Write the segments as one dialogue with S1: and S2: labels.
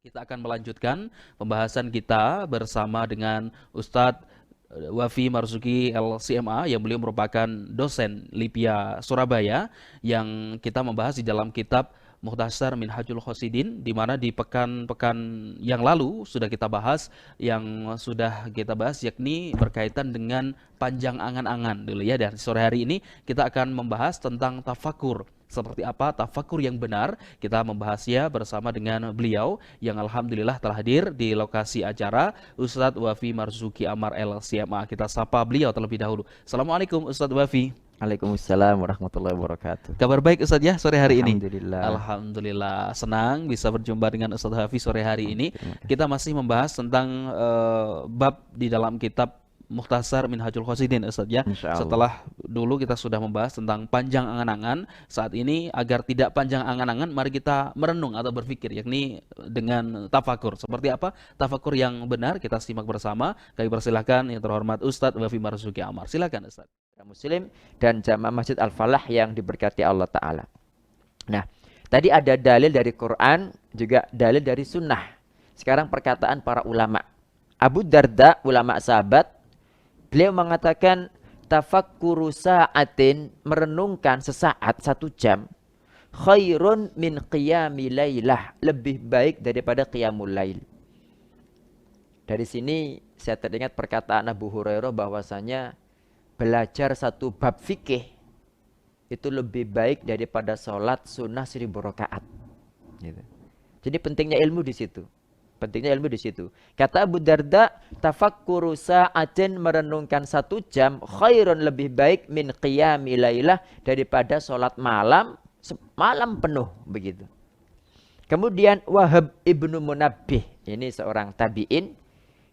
S1: Kita akan melanjutkan pembahasan kita bersama dengan Ustadz Wafi Marzuki LCMA yang beliau merupakan dosen LIPIA Surabaya yang kita membahas di dalam kitab Mukhtasar Minhajul Qasidin, di mana di pekan-pekan yang lalu sudah kita bahas yakni berkaitan dengan panjang angan-angan dulu ya. Dan sore hari ini kita akan membahas tentang tafakur. Seperti apa tafakur yang benar? Kita membahasnya bersama dengan beliau yang alhamdulillah telah hadir di lokasi acara, Ustadz Wafi Marzuki Amar LCMA. Kita sapa beliau terlebih dahulu. Assalamualaikum Ustadz Wafi.
S2: Waalaikumsalam warahmatullahi wabarakatuh.
S1: Kabar baik Ustadz ya sore hari ini?
S2: Alhamdulillah.
S1: Alhamdulillah, senang bisa berjumpa dengan Ustadz Wafi sore hari ini.
S2: Terima kasih.
S1: Kita masih membahas tentang bab di dalam kitab Mukhtasar Minhajul Qasidin Ustadz ya.
S2: Insya Allah.
S1: Setelah dulu kita sudah membahas tentang panjang angan-angan, saat ini agar tidak panjang angan-angan, mari kita merenung atau berpikir, yakni dengan tafakur. Seperti apa tafakur yang benar? Kita simak bersama. Kami persilahkan yang terhormat Ustadz Wafi Marzuki Amar. Silakan Ustadz.
S2: Muslim dan jamaah Masjid Al-Falah yang diberkati Allah Ta'ala. Nah, tadi ada dalil dari Quran, juga dalil dari sunnah. Sekarang perkataan para ulama. Abu Darda, ulama sahabat, beliau mengatakan, tafakkuru sa'atin, merenungkan sesaat, 1 jam, khairun min qiyami laylah, lebih baik daripada qiyamul lail. Dari sini saya teringat perkataan Abu Hurairah bahwasanya belajar 1 bab fikih itu lebih baik daripada sholat sunnah 1000 rakaat. Gitu. Jadi pentingnya ilmu di situ. Pentingnya ilmu di situ. Kata Abu Darda, tafakkuru sa'atin, merenungkan 1 jam, khairun, lebih baik, min qiyami lailah, daripada sholat malam, malam penuh begitu. Kemudian Wahab ibnu Munabbih, ini seorang tabi'in,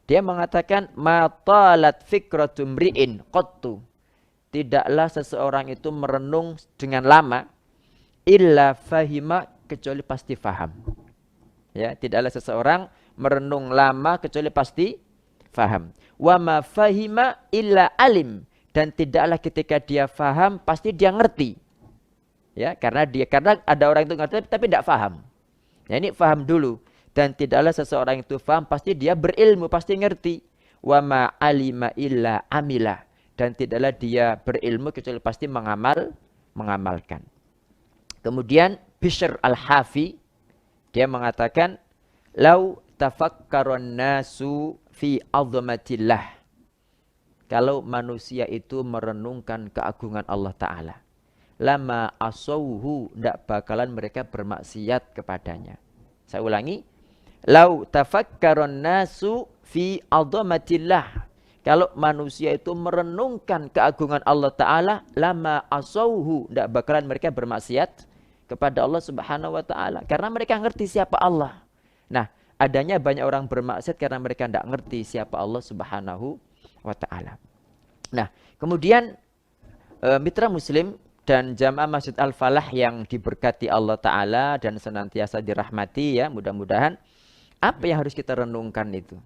S2: dia mengatakan, ma talat fikratum ri'in qattu, tidaklah seseorang itu merenung dengan lama, illa fahima, kecuali pasti faham. Ya, tidaklah seseorang merenung lama kecuali pasti faham. Wa ma fahima illa alim, dan tidaklah ketika dia faham pasti dia ngerti. Ya, karena ada orang itu ngerti tapi tidak faham. Ya, ini faham dulu. Dan tidaklah seseorang itu faham pasti dia berilmu, pasti ngerti. Wa ma alima illa amila, dan tidaklah dia berilmu kecuali pasti mengamalkan. Kemudian Bishr al-Hafi, dia mengatakan, lau tafakkarun nasu fi azamatillah, kalau manusia itu merenungkan keagungan Allah Ta'ala, lama asauhu, tidak bakalan mereka bermaksiat kepadanya. Saya ulangi, lau tafakkarun nasu fi azamatillah, kalau manusia itu merenungkan keagungan Allah Ta'ala, lama asauhu, tidak bakalan mereka bermaksiat kepada Allah Subhanahu wa Ta'ala, karena mereka ngerti siapa Allah. Nah, adanya banyak orang bermaksiat karena mereka tidak ngerti siapa Allah Subhanahu wa Ta'ala. Nah, kemudian mitra muslim dan jamaah Masjid Al-Falah yang diberkati Allah Ta'ala dan senantiasa dirahmati ya, mudah-mudahan, apa yang harus kita renungkan itu?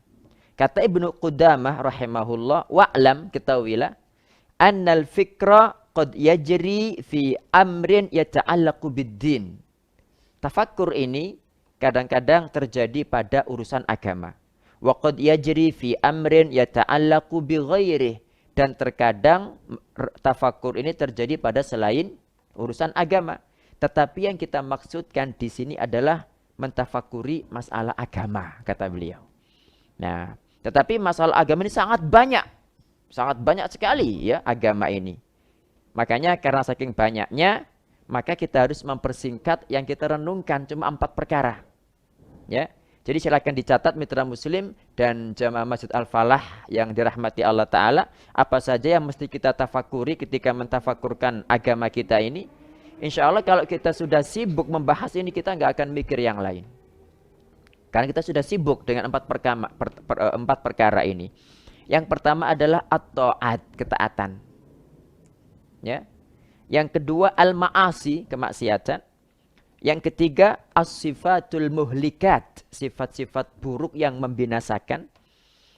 S2: Kata Ibnu Qudamah rahimahullah, wa'lam, ketahuilah, annal fikra qad yajri fi amrin yata'allaqu biddin. Tafakkur ini kadang-kadang terjadi pada urusan agama. Wa qad yajri fi amrin yata'allaqu bi ghairihi, dan terkadang tafakkur ini terjadi pada selain urusan agama. Tetapi yang kita maksudkan di sini adalah mentafakuri masalah agama, kata beliau. Nah, tetapi masalah agama ini sangat banyak sekali ya agama ini. Makanya karena saking banyaknya, maka kita harus mempersingkat yang kita renungkan cuma 4 perkara. Ya. Jadi silakan dicatat mitra muslim dan jamaah Masjid Al-Falah yang dirahmati Allah Ta'ala, apa saja yang mesti kita tafakuri ketika mentafakurkan agama kita ini. Insya Allah kalau kita sudah sibuk membahas ini, kita nggak akan mikir yang lain. Karena kita sudah sibuk dengan 4 perkara ini. Yang pertama adalah at-ta'at, ketaatan. Ya. Yang kedua al-ma'asi, kemaksiatan. Yang ketiga as-sifatul muhlikat, sifat-sifat buruk yang membinasakan.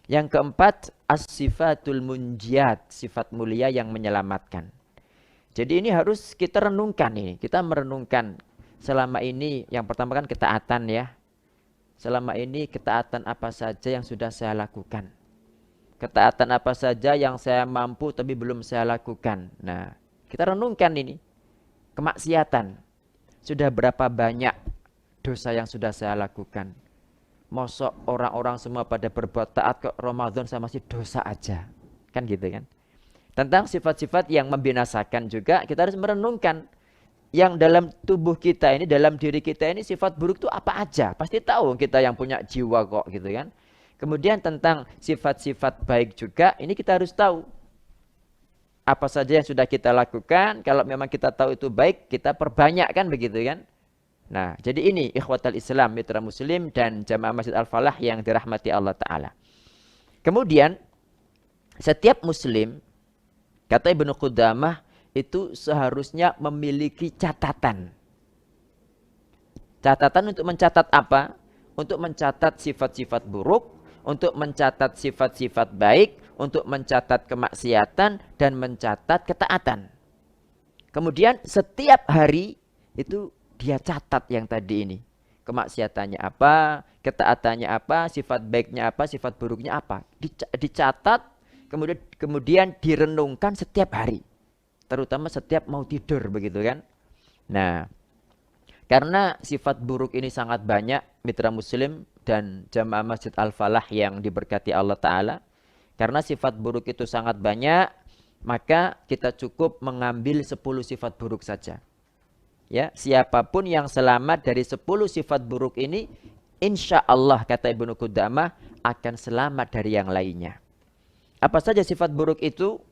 S2: Yang keempat as-sifatul munjiat, sifat mulia yang menyelamatkan. Jadi ini harus kita renungkan ini. Kita merenungkan selama ini, yang pertama kan ketaatan ya. selama ini ketaatan apa saja yang sudah saya lakukan. Ketaatan apa saja yang saya mampu tapi belum saya lakukan. Nah, kita renungkan ini. Kemaksiatan. Sudah berapa banyak dosa yang sudah saya lakukan. Mosok orang-orang semua pada berbuat taat ke Ramadan saya masih dosa aja. Kan gitu kan. Tentang sifat-sifat yang membinasakan juga kita harus merenungkan. Yang dalam tubuh kita ini, dalam diri kita ini sifat buruk itu apa aja. Pasti tahu kita yang punya jiwa kok gitu kan. Kemudian tentang sifat-sifat baik juga, ini kita harus tahu. Apa saja yang sudah kita lakukan, kalau memang kita tahu itu baik, kita perbanyak kan begitu kan. Nah, jadi ini ikhwatal Islam, mitra muslim dan jamaah Masjid Al-Falah yang dirahmati Allah Ta'ala. Kemudian, setiap muslim, kata Ibnu Qudamah, itu seharusnya memiliki catatan. Catatan untuk mencatat apa? Untuk mencatat sifat-sifat buruk, untuk mencatat sifat-sifat baik, untuk mencatat kemaksiatan, dan mencatat ketaatan. Kemudian setiap hari itu dia catat yang tadi ini. Kemaksiatannya apa, ketaatannya apa, sifat baiknya apa, sifat buruknya apa. Dicatat, kemudian direnungkan setiap hari. Terutama setiap mau tidur begitu kan. Nah, karena sifat buruk ini sangat banyak mitra muslim dan jamaah Masjid Al-Falah yang diberkati Allah Ta'ala. Karena sifat buruk itu sangat banyak, maka kita cukup mengambil 10 sifat buruk saja. Ya, siapapun yang selamat dari 10 sifat buruk ini, insya Allah kata Ibnu Qudamah akan selamat dari yang lainnya. Apa saja sifat buruk itu?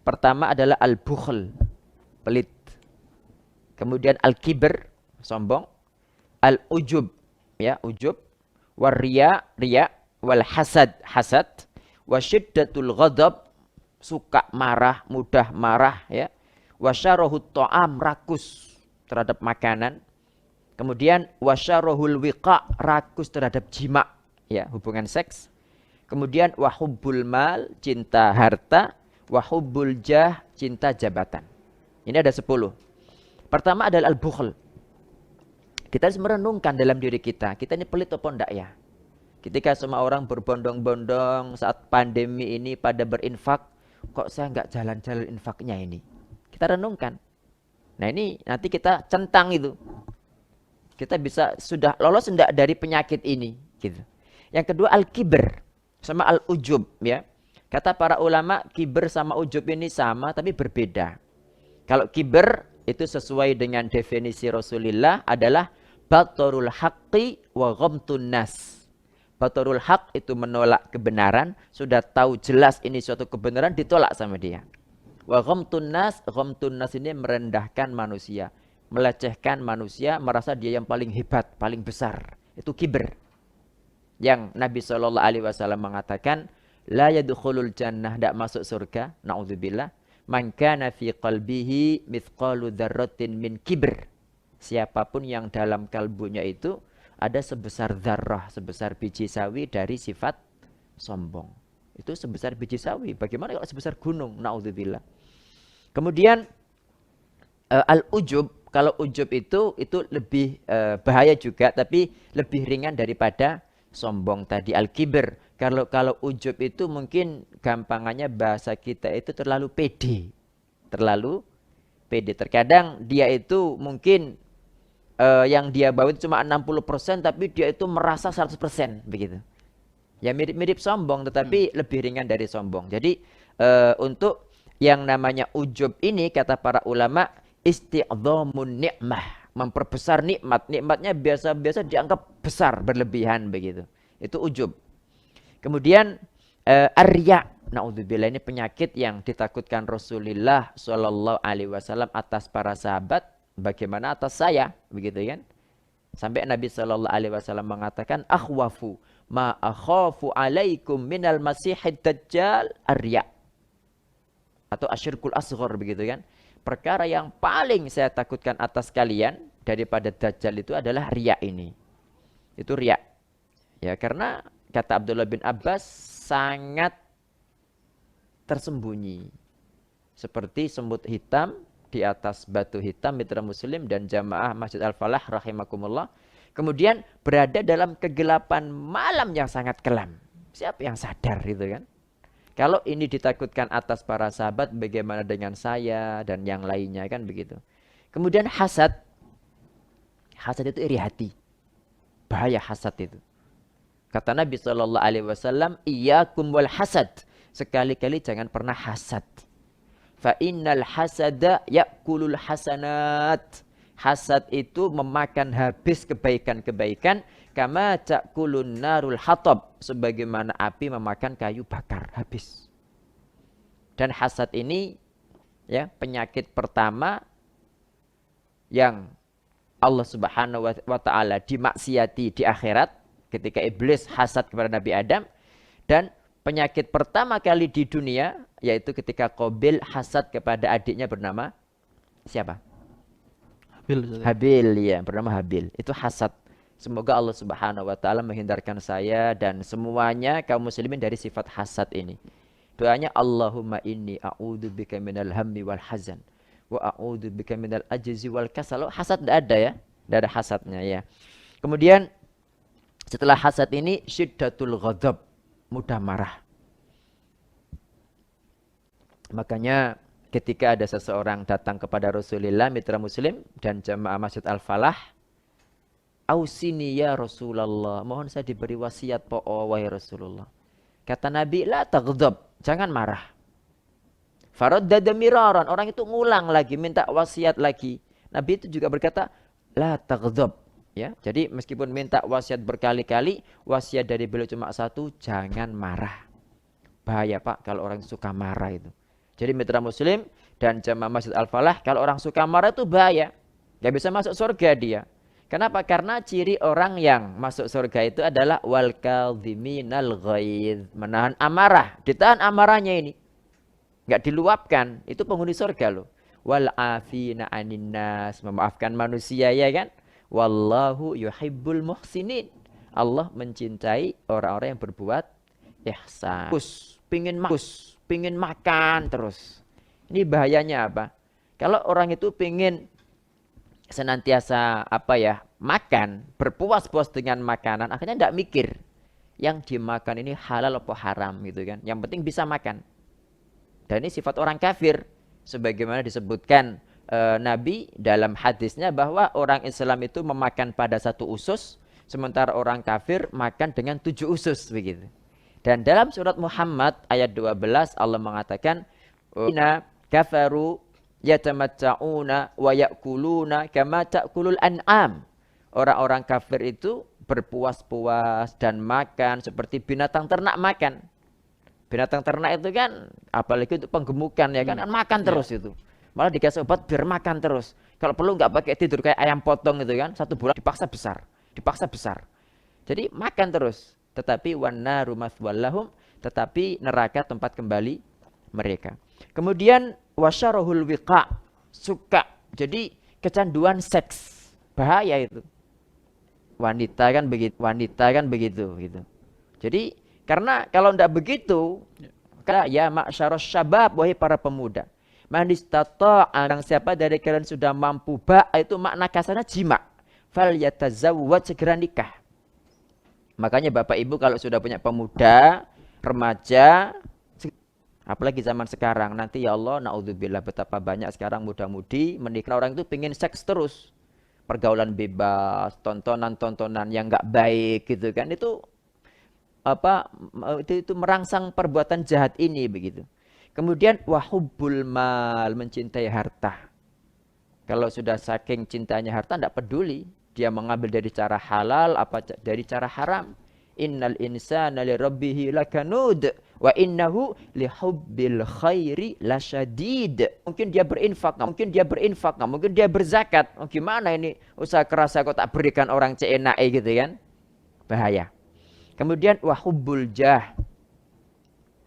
S2: Pertama adalah al-bukhl, pelit. Kemudian al-kibr, sombong. Al-ujub, ya, ujub. War-riya, riya. Wal-hasad, hasad. Wasyiddatul ghadab, suka marah, mudah marah, ya. Wasyarahut ta'am, rakus terhadap makanan. Kemudian wasyarahul wiqa, rakus terhadap jima, ya, hubungan seks. Kemudian wahubbul mal, cinta harta. Wahubbul jah, cinta jabatan. Ini ada 10. Pertama adalah al-bukhl. Kita harus merenungkan dalam diri kita. Kita ini pelit apa enggak ya? Ketika semua orang berbondong-bondong saat pandemi ini pada berinfak. Kok saya enggak jalan-jalan infaknya ini? Kita renungkan. Nah ini nanti kita centang itu. Kita bisa sudah lolos enggak dari penyakit ini. Gitu. Yang kedua al-kibr. Sama al-ujub ya. Kata para ulama, kiber sama ujub ini sama tapi berbeda. Kalau kiber itu sesuai dengan definisi Rasulullah adalah batarul haqqi wa ghamtun nas. Batarul haq itu menolak kebenaran, sudah tahu jelas ini suatu kebenaran ditolak sama dia. Wa ghamtun nas ini merendahkan manusia, melecehkan manusia, merasa dia yang paling hebat, paling besar. Itu kiber. Yang Nabi SAW mengatakan la yadkhulul jannah, tidak masuk surga, naudzubillah, man kana fi qalbihi mithqalu dzarratin min kibr. Siapapun yang dalam kalbunya itu ada sebesar dzarrah, sebesar biji sawi dari sifat sombong. Itu sebesar biji sawi. Bagaimana kalau sebesar gunung? Naudzubillah. Kemudian al-ujub, kalau ujub itu lebih bahaya juga tapi lebih ringan daripada sombong tadi. Al-kibr, kalau ujub itu mungkin gampangannya bahasa kita itu terlalu pede. Terlalu pede. Terkadang dia itu mungkin yang dia bawa itu cuma 60% tapi dia itu merasa 100% begitu. Ya mirip-mirip sombong tetapi lebih ringan dari sombong. Jadi untuk yang namanya ujub ini kata para ulama isti'dhamun ni'mah, memperbesar nikmat. Nikmatnya biasa-biasa dianggap besar, berlebihan begitu. Itu ujub. Kemudian ar-riya, naudzubillah, ini penyakit yang ditakutkan Rasulullah Shallallahu Alaihi Wasallam atas para sahabat, bagaimana atas saya, begitu kan? Sampai Nabi Shallallahu Alaihi Wasallam mengatakan, akhwafu ma akhafu alaikum minal masihid dajjal ar-riya, atau asyirkul asghar, begitu kan? Perkara yang paling saya takutkan atas kalian daripada dajjal itu adalah riya ini. Itu riya. Ya, karena kata Abdullah bin Abbas sangat tersembunyi. Seperti semut hitam di atas batu hitam, mitra muslim dan jamaah Masjid Al-Falah rahimakumullah. Kemudian berada dalam kegelapan malam yang sangat kelam. Siapa yang sadar itu kan? Kalau ini ditakutkan atas para sahabat, bagaimana dengan saya dan yang lainnya kan begitu. Kemudian hasad. Hasad itu iri hati. Bahaya hasad itu. Kata Nabi SAW, iyyakum wal hasad. Sekali-kali jangan pernah hasad. Fa innal hasada ya'kulul hasanat. Hasad itu memakan habis kebaikan-kebaikan, kama ta'kulun narul hatab, sebagaimana api memakan kayu bakar habis. Dan hasad ini ya penyakit pertama yang Allah Subhanahu wa taala dimaksiati di akhirat ketika iblis hasad kepada Nabi Adam, dan penyakit pertama kali di dunia yaitu ketika Qabil hasad kepada adiknya bernama siapa? Habil, ya, bernama Habil. Itu hasad. Semoga Allah Subhanahu wa taala menghindarkan saya dan semuanya kaum muslimin dari sifat hasad ini. Doanya Allahumma inni a'udzubika minal hammi wal hazan wa a'udzubika minal ajzi wal kasal. Hasad enggak ada ya? Enggak ada hasadnya ya. Kemudian setelah hasad ini syiddatul ghadab, mudah marah. Makanya ketika ada seseorang datang kepada Rasulullah, mitra muslim dan jamaah Masjid Al-Falah, ausini ya Rasulullah, mohon saya diberi wasiat wahai Rasulullah. Kata Nabi, la taghdab, jangan marah. Faraddada miraran, orang itu ngulang lagi, minta wasiat lagi. Nabi itu juga berkata, la taghdab. Ya, jadi meskipun minta wasiat berkali-kali, wasiat dari beliau cuma satu, jangan marah. Bahaya Pak kalau orang suka marah itu. Jadi mitra muslim dan jamaah Masjid Al-Falah, kalau orang suka marah itu bahaya. Gak bisa masuk surga dia. Kenapa? Karena ciri orang yang masuk surga itu adalah wal kadhiminal ghaidz, menahan amarah. Ditahan amarahnya ini. Gak diluapkan. Itu penghuni surga loh. Wal afina anin nas, memaafkan manusia ya kan? Wallahu yuhibbul muhsinin. Allah mencintai orang-orang yang berbuat ihsan. Pingin makan terus. Ini bahayanya apa? Kalau orang itu pingin senantiasa makan, berpuas-puas dengan makanan, akhirnya tidak mikir yang dimakan ini halal atau haram gitu kan. Yang penting bisa makan. Dan ini sifat orang kafir, sebagaimana disebutkan Nabi dalam hadisnya bahwa orang Islam itu memakan pada satu usus, sementara orang kafir makan dengan 7 usus begitu. Dan dalam surat Muhammad ayat 12 Allah mengatakan, "Inna kafaru yatamatta'una wa ya'kuluna kama ta'kulul an'am." Orang-orang kafir itu berpuas-puas dan makan seperti binatang ternak makan. Binatang ternak itu kan apalagi untuk penggemukan ya kan, makan terus itu. Malah dikasih obat biar makan terus. Kalau perlu nggak pakai tidur kayak ayam potong itu kan, 1 bulan dipaksa besar. Jadi makan terus. Tetapi wannaru mathwallahum, tetapi neraka tempat kembali mereka. Kemudian wasyarahul wiqa, suka. Jadi kecanduan seks. Bahaya itu. Wanita kan begitu gitu. Jadi karena kalau tidak begitu, ya ma'syaros syabab, wahai para pemuda, man istata'a, siapa dari kalian sudah mampu, itu makna kasarnya jima, fal yatazawwaj, segera nikah. Makanya Bapak Ibu kalau sudah punya pemuda, remaja, apalagi zaman sekarang, nanti ya Allah, naudzubillah, betapa banyak sekarang muda-mudi menikah, orang itu pengen seks terus. Pergaulan bebas, tontonan-tontonan yang enggak baik gitu kan, itu merangsang perbuatan jahat ini begitu. Kemudian wahubbul mal, mencintai harta. Kalau sudah saking cintanya harta tidak peduli. Dia mengambil dari cara halal apa dari cara haram. Innal insana li rabbih lakanud wa innahu li hubbil khairi lasyadid. Mungkin dia berinfak, mungkin dia berzakat. Oh, gimana ini usaha keras kok tak berikan orang ceenae gitu kan? Bahaya. Kemudian wahubbul jah.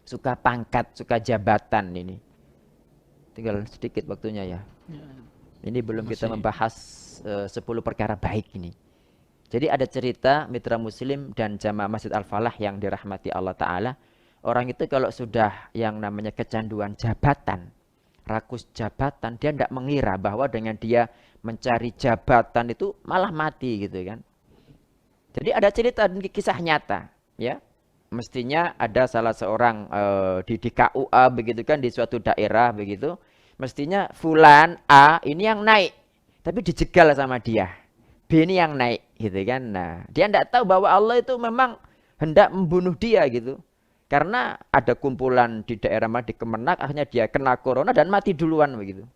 S2: Suka pangkat, suka jabatan ini. Tinggal sedikit waktunya ya. Ini belum kita membahas 10 perkara baik ini. Jadi ada cerita mitra muslim dan jamaah Masjid Al-Falah yang dirahmati Allah Ta'ala. Orang itu kalau sudah yang namanya kecanduan jabatan, rakus jabatan, dia tidak mengira bahwa dengan dia mencari jabatan itu malah mati gitu kan. Jadi ada cerita dan kisah nyata, ya. Mestinya ada salah seorang di KUA begitu kan, di suatu daerah begitu. Mestinya fulan A ini yang naik, tapi dijegal sama dia. B ini yang naik gitu kan. Nah, dia tidak tahu bahwa Allah itu memang hendak membunuh dia gitu. Karena ada kumpulan di daerah di Kemenak, akhirnya dia kena corona dan mati duluan begitu.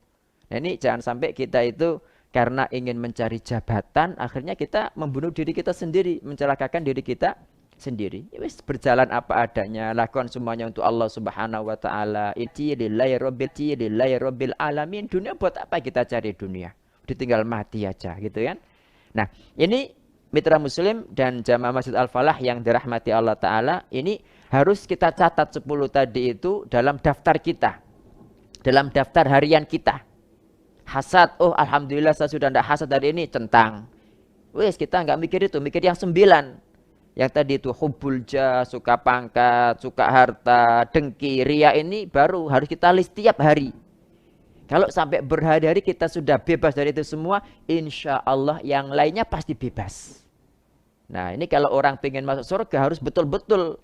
S2: Nah, ini jangan sampai kita itu karena ingin mencari jabatan, akhirnya kita membunuh diri kita sendiri, mencelakakan diri kita sendiri. Ya wis, berjalan apa adanya, lakukan semuanya untuk Allah Subhanahu wa taala. Lillahi rabbil alamin. Dunia buat apa kita cari dunia? Ditinggal mati aja gitu kan. Nah, ini mitra muslim dan jamaah Masjid Al-Falah yang dirahmati Allah taala, ini harus kita catat 10 tadi itu dalam daftar kita. Dalam daftar harian kita. Hasad, oh alhamdulillah saya sudah tidak hasad hari ini, centang. Wes, kita nggak mikir itu, mikir yang 9. Yang tadi itu hubbul jah, suka pangkat, suka harta, dengki, ria, ini baru harus kita list tiap hari. Kalau sampai berhari-hari kita sudah bebas dari itu semua, insya Allah yang lainnya pasti bebas. Nah, ini kalau orang pengen masuk surga harus betul-betul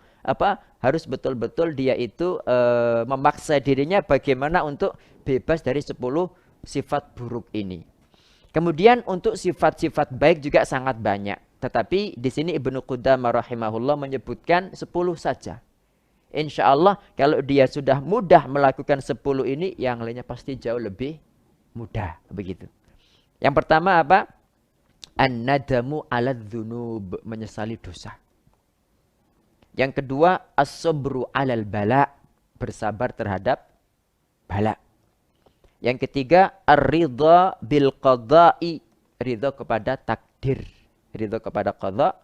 S2: harus betul-betul dia itu memaksa dirinya bagaimana untuk bebas dari 10 sifat buruk ini. Kemudian untuk sifat-sifat baik juga sangat banyak. Tetapi di sini Ibnu Qudamah rahimahullah menyebutkan 10 saja. Insya Allah kalau dia sudah mudah melakukan 10 ini, yang lainnya pasti jauh lebih mudah. Begitu. Yang pertama apa? An-nadamu 'ala dzunub, menyesali dosa. Yang kedua, as-sabru 'alal bala, bersabar terhadap bala. Yang ketiga, ar-ridha bil qada'i, ridha kepada takdir, ridha kepada qada.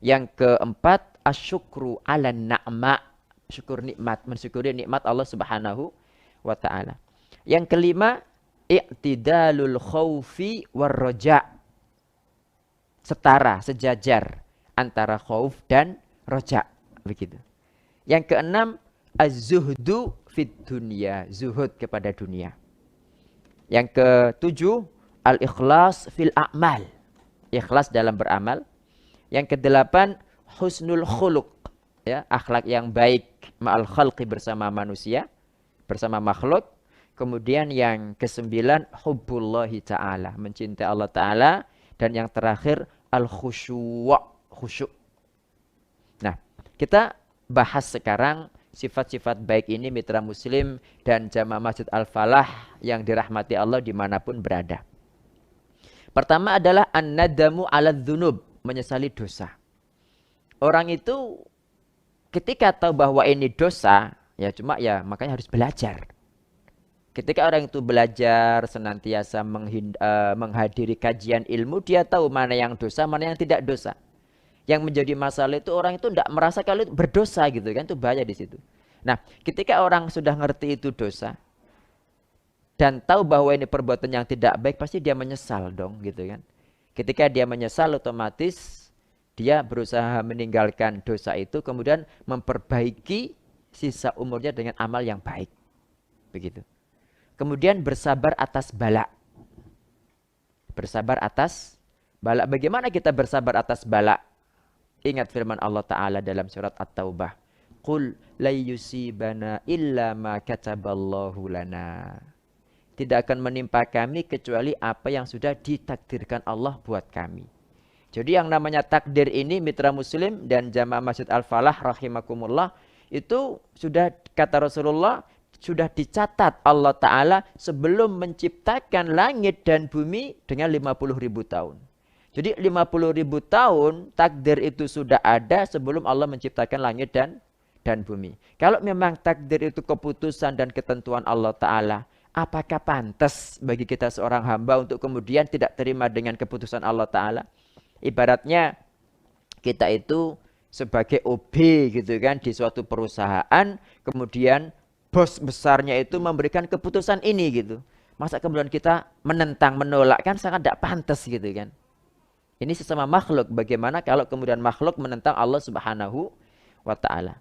S2: Yang keempat, asyukru 'alan na'ma, syukur nikmat, mensyukuri nikmat Allah Subhanahu wa taala. Yang kelima, i'tidalul khaufi war raja, setara, sejajar antara khauf dan raja, begitu. Yang keenam, az-zuhdu fid dunya, zuhud kepada dunia. Yang ketujuh, al-ikhlas fil a'mal, ikhlas dalam beramal. Yang kedelapan, husnul khuluq, ya, akhlak yang baik ma'al khalqi, bersama manusia, bersama makhluk. Kemudian yang kesembilan, hubbullahi ta'ala, mencintai Allah ta'ala. Dan yang terakhir, al-khusyu', khusyuk. Nah, kita bahas sekarang sifat-sifat baik ini mitra muslim dan jamaah Masjid Al-Falah yang dirahmati Allah dimanapun berada. Pertama adalah an-nadamu 'ala dzunub, menyesali dosa. Orang itu ketika tahu bahwa ini dosa, ya cuma ya makanya harus belajar. Ketika orang itu belajar, senantiasa menghadiri kajian ilmu, dia tahu mana yang dosa, mana yang tidak dosa. Yang menjadi masalah itu orang itu tidak merasa kalau itu berdosa gitu kan, itu bahaya di situ. Nah, ketika orang sudah ngerti itu dosa dan tahu bahwa ini perbuatan yang tidak baik, pasti dia menyesal dong gitu kan. Ketika dia menyesal, otomatis dia berusaha meninggalkan dosa itu, kemudian memperbaiki sisa umurnya dengan amal yang baik. Begitu. Kemudian bersabar atas bala. Bersabar atas bala. Bagaimana kita bersabar atas bala? Ingat firman Allah Ta'ala dalam surat At-Taubah. Qul la yusibana illa ma kataballahu lana. Tidak akan menimpa kami kecuali apa yang sudah ditakdirkan Allah buat kami. Jadi yang namanya takdir ini mitra muslim dan jamaah Masjid Al-Falah rahimakumullah, itu sudah kata Rasulullah, sudah dicatat Allah Ta'ala sebelum menciptakan langit dan bumi dengan 50.000 tahun. Jadi 50.000 tahun takdir itu sudah ada sebelum Allah menciptakan langit dan bumi. Kalau memang takdir itu keputusan dan ketentuan Allah Ta'ala, apakah pantas bagi kita seorang hamba untuk kemudian tidak terima dengan keputusan Allah Ta'ala? Ibaratnya kita itu sebagai OB gitu kan di suatu perusahaan, kemudian bos besarnya itu memberikan keputusan ini gitu. Masa kemudian kita menentang, menolak, kan sangat tidak pantas gitu kan. Ini sesama makhluk. Bagaimana kalau kemudian makhluk menentang Allah Subhanahu wa ta'ala?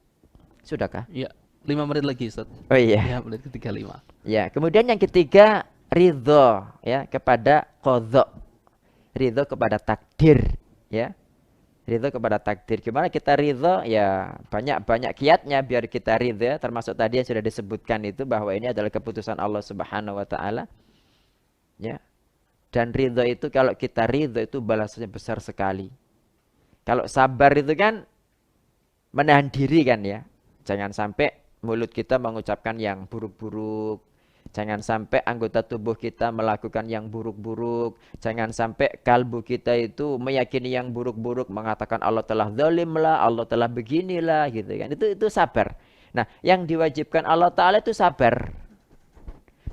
S2: Sudahkah?
S1: Ya, 5 menit lagi Ustaz.
S2: Oh iya.
S1: Ya, menit ke-35.
S2: Ya, kemudian yang ketiga, ridho ya kepada qadha. Ridho kepada takdir ya. Ridho kepada takdir. Gimana kita ridho? Ya banyak kiatnya biar kita ridho ya. Termasuk tadi yang sudah disebutkan itu bahwa ini adalah keputusan Allah Subhanahu wa taala. Ya. Dan ridho itu kalau kita ridho itu balasannya besar sekali. Kalau sabar itu kan menahan diri kan ya. Jangan sampai mulut kita mengucapkan yang buruk-buruk. Jangan sampai anggota tubuh kita melakukan yang buruk-buruk. Jangan sampai kalbu kita itu meyakini yang buruk-buruk, mengatakan Allah telah zalim lah, Allah telah beginilah gitu kan. Itu sabar. Nah, yang diwajibkan Allah Ta'ala itu sabar.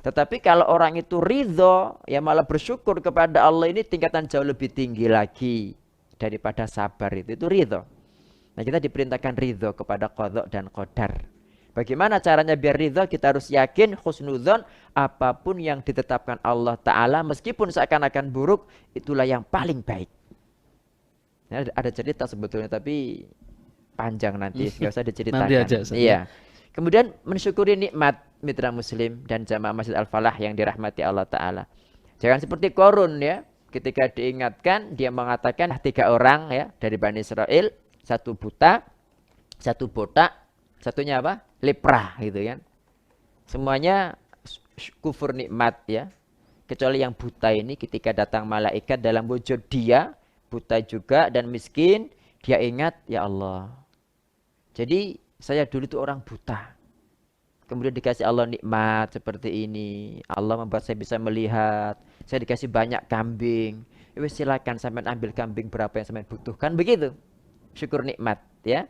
S2: Tetapi kalau orang itu ridho, ya malah bersyukur kepada Allah, ini tingkatan jauh lebih tinggi lagi daripada sabar itu ridho. Nah, kita diperintahkan ridho kepada qadha dan qadar. Bagaimana caranya biar ridho? Kita harus yakin, husnudzon, apapun yang ditetapkan Allah Ta'ala, meskipun seakan-akan buruk, itulah yang paling baik. Ya, ada cerita sebetulnya, tapi panjang nanti, nggak usah diceritakan.
S1: Nanti aja,
S2: iya. Kemudian mensyukuri nikmat mitra muslim dan jamaah Masjid Al-Falah yang dirahmati Allah Ta'ala. Jangan seperti Qarun ya, ketika diingatkan, dia mengatakan 3 orang ya dari Bani Israel, 1 buta, 1 botak, satunya apa? Lepra gitu kan. Semuanya kufur nikmat ya. Kecuali yang buta ini ketika datang malaikat dalam wujud dia, buta juga dan miskin, dia ingat, ya Allah. Jadi saya dulu itu orang buta. Kemudian dikasih Allah nikmat seperti ini. Allah membuat saya bisa melihat. Saya dikasih banyak kambing. Silakan sampean ambil kambing berapa yang sampean butuhkan, begitu. Syukur nikmat ya.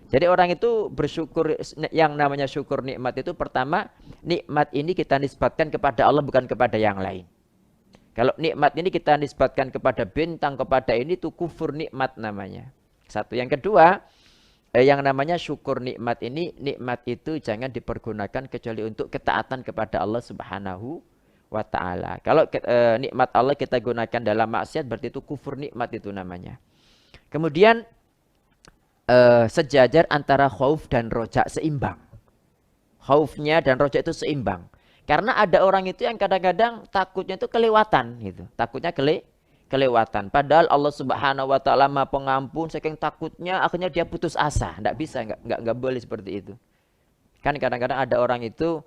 S2: Jadi orang itu bersyukur, yang namanya syukur nikmat itu pertama, nikmat ini kita nisbatkan kepada Allah bukan kepada yang lain. Kalau nikmat ini kita nisbatkan kepada bintang, kepada ini, itu kufur nikmat namanya. Satu. Yang kedua, yang namanya syukur nikmat ini, nikmat itu jangan dipergunakan kecuali untuk ketaatan kepada Allah Subhanahu wa Ta'ala. Kalau nikmat Allah kita gunakan dalam maksiat, berarti itu kufur nikmat itu namanya. Kemudian sejajar antara khauf dan roja, seimbang. Khaufnya dan roja itu seimbang. Karena ada orang itu yang kadang-kadang takutnya itu kelewatan gitu. Takutnya kelewatan. Padahal Allah Subhanahu wa Ta'ala Maha Pengampun, saking takutnya akhirnya dia putus asa. Enggak bisa, enggak boleh seperti itu. Kan kadang-kadang ada orang itu